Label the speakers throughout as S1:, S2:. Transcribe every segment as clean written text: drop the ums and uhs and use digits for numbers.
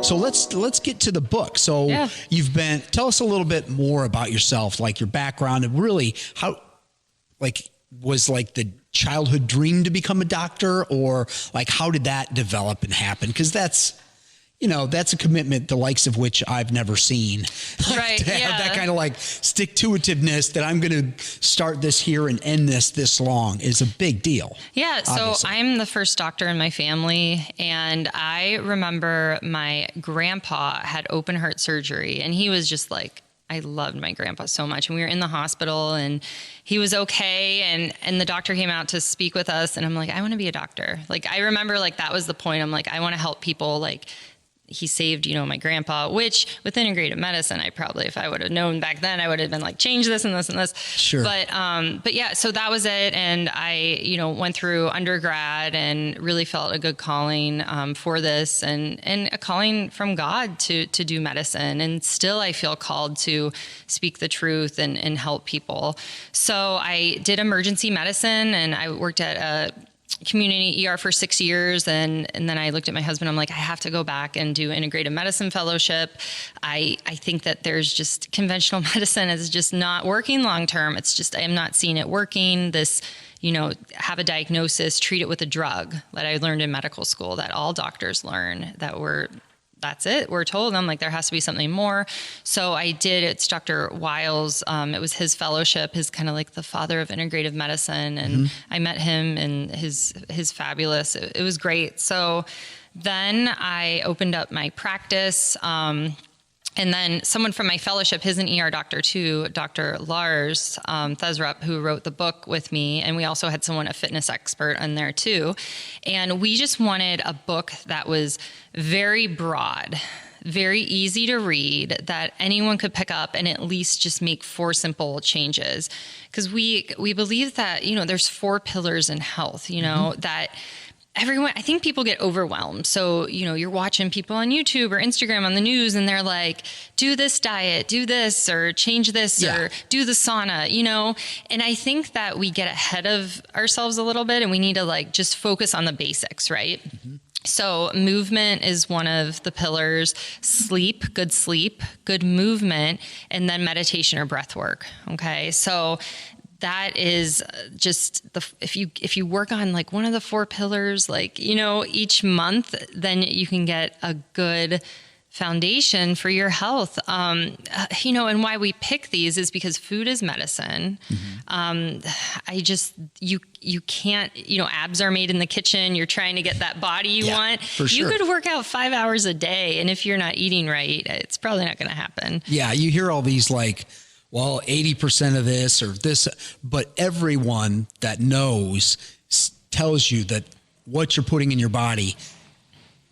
S1: So let's get to the book. So tell us a little bit more about yourself, like your background and really how, like, was like the childhood dream to become a doctor, or like, how did that develop and happen? Cause that's a commitment, the likes of which I've never seen.
S2: Right.
S1: To have that kind of like stick-to-itiveness that I'm going to start this here and end this long is a big deal.
S2: Yeah.
S1: Obviously.
S2: So I'm the first doctor in my family. And I remember my grandpa had open heart surgery, and he was just like, I loved my grandpa so much. And we were in the hospital and he was okay. And the doctor came out to speak with us. And I'm like, I want to be a doctor. Like, I remember like that was the point. I'm like, I want to help people. Like, he saved, my grandpa, which with integrative medicine, I probably, if I would have known back then, I would have been like, change this and this and this.
S1: Sure.
S2: But yeah, so that was it. And I, went through undergrad and really felt a good calling, for this and a calling from God to do medicine. And still I feel called to speak the truth and help people. So I did emergency medicine, and I worked at a community ER for 6 years. And then I looked at my husband. I'm like, I have to go back and do integrative medicine fellowship. I think that there's just conventional medicine is just not working long-term. It's just, I am not seeing it working. This, have a diagnosis, treat it with a drug that I learned in medical school that all doctors learn that's it. We're told. I'm like, there has to be something more. So I did. It's Dr. Wiles. It was his fellowship, his kind of like the father of integrative medicine. And I met him, and his fabulous. It was great. So then I opened up my practice. And then someone from my fellowship, he's an ER doctor too, Dr. Lars Thesrup, who wrote the book with me. And we also had a fitness expert in there too. And we just wanted a book that was very broad, very easy to read, that anyone could pick up and at least just make 4 simple changes. Because we believe that, there's 4 pillars in health, that everyone, I think people get overwhelmed. So, you're watching people on YouTube or Instagram on the news, and they're like, do this diet, do this, or change this, or do the sauna, and I think that we get ahead of ourselves a little bit, and we need to like just focus on the basics, right? So movement is one of the pillars, sleep, good movement, and then meditation or breath work. Okay. So that is just if you work on like one of the 4 pillars, like, each month, then you can get a good foundation for your health. And why we pick these is because food is medicine. You can't, abs are made in the kitchen. You're trying to get that body you want.
S1: For sure.
S2: You could work out 5 hours a day, and if you're not eating right, it's probably not going to happen.
S1: Yeah. You hear all these like, well, 80% of this or this, but everyone that knows tells you that what you're putting in your body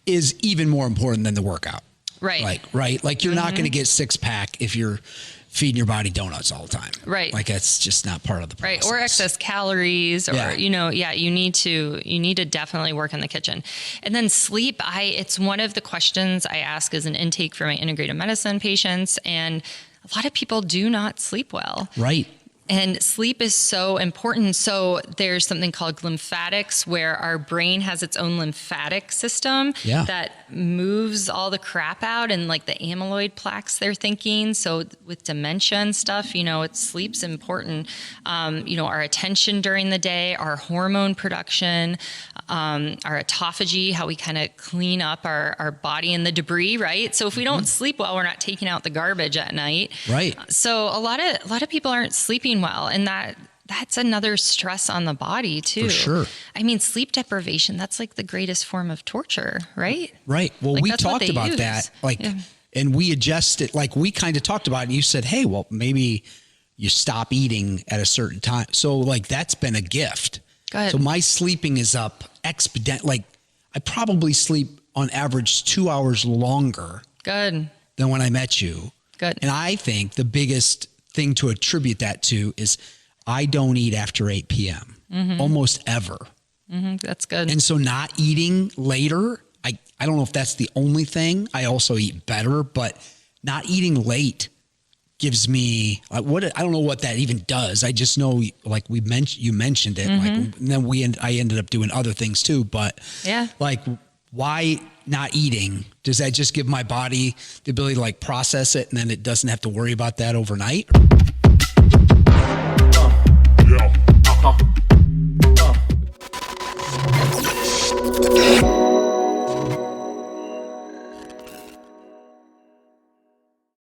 S1: is even more important than the workout.
S2: Right.
S1: Like you're not going to get 6-pack if you're feeding your body donuts all the time.
S2: Right.
S1: Like that's just not part of the process.
S2: Right. Or excess calories, or, you need to definitely work in the kitchen. And then sleep, it's one of the questions I ask as an intake for my integrative medicine patients. And a lot of people do not sleep well.
S1: Right.
S2: And sleep is so important. So there's something called lymphatics, where our brain has its own lymphatic system that moves all the crap out, and like the amyloid plaques they're thinking. So with dementia and stuff, sleep's important. Our attention during the day, our hormone production, our autophagy, how we kind of clean up our body and the debris, right? So if we don't sleep well, we're not taking out the garbage at night.
S1: Right.
S2: So a lot of people aren't sleeping well, and that's another stress on the body too.
S1: For sure.
S2: I mean, sleep deprivation, that's like the greatest form of torture, right?
S1: Right. Well,
S2: like
S1: we talked about that, and we adjusted, like we kind of talked about it, and you said, hey, well, maybe you stop eating at a certain time. So like, that's been a gift.
S2: Good.
S1: So my sleeping is up like I probably sleep on average 2 hours longer
S2: than
S1: when I met you.
S2: Good.
S1: And I think the biggest thing to attribute that to is I don't eat after 8 p.m. Almost ever.
S2: That's good.
S1: And so not eating later, I don't know if that's the only thing. I also eat better, but not eating late gives me I don't know what that even does. I just know, like you mentioned it, like, and then I ended up doing other things too. But like why not eating? Does that just give my body the ability to like process it and then it doesn't have to worry about that overnight?